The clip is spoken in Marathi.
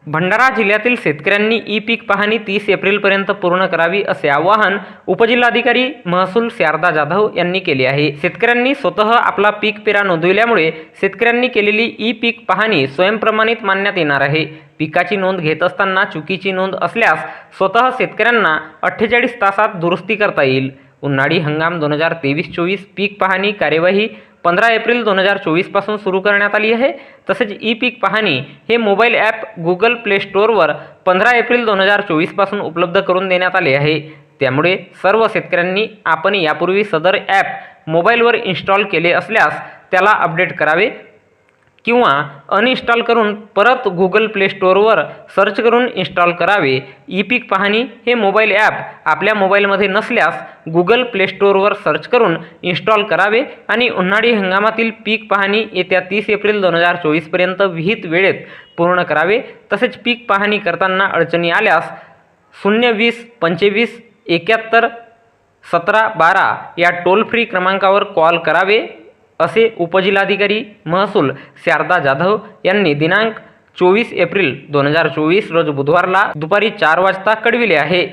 भंडारा जिल्ह्यातील शेतकऱ्यांनी ई पीक पाहणी 30 एप्रिलपर्यंत पूर्ण करावी असे आवाहन उपजिल्हाधिकारी महसूल शारदा जाधव यांनी केले आहे। शेतकऱ्यांनी स्वतः आपला पीक पेरा नोंदविल्यामुळे शेतकऱ्यांनी केलेली ई पीक पाहणी स्वयंप्रमाणित मानण्यात येणार आहे। पिकाची नोंद घेत असताना चुकीची नोंद असल्यास स्वतः शेतकऱ्यांना 48 तासात दुरुस्ती करता येईल। उन्हाळी हंगाम 2023-24 पीक पाहणी कार्यवाही 15 एप्रिल 2024 पासून सुरू करण्यात आली आहे। तसेच ई पीक पाहणी हे मोबाईल ॲप गुगल प्ले स्टोअरवर 15 एप्रिल 2024 पासून उपलब्ध करून देण्यात आले आहे। त्यामुळे सर्व शेतकऱ्यांनी आपण यापूर्वी सदर ॲप मोबाईलवर इन्स्टॉल केले असल्यास त्याला अपडेट करावे किंवा अनइन्स्टॉल करून परत गुगल प्ले स्टोअरवर सर्च करून इन्स्टॉल करावे। ई पीक पाहणी हे मोबाईल ॲप आपल्या मोबाईलमध्ये नसल्यास गुगल प्ले स्टोअरवर सर्च करून इन्स्टॉल करावे आणि उन्हाळी हंगामातील पीक पाहणी येत्या 30 एप्रिल 2024 पर्यंत विहित वेळेत पूर्ण करावे। तसेच पीक पाहणी करताना अडचणी आल्यास 020 25 71 17 12 या टोल फ्री क्रमांकावर कॉल करावे असे उपजिल्हाधिकारी महसूल शारदा जाधव यांनी दिनांक 24 एप्रिल 2024 रोज बुधवारला दुपारी 4 वाजता कळविले आहे।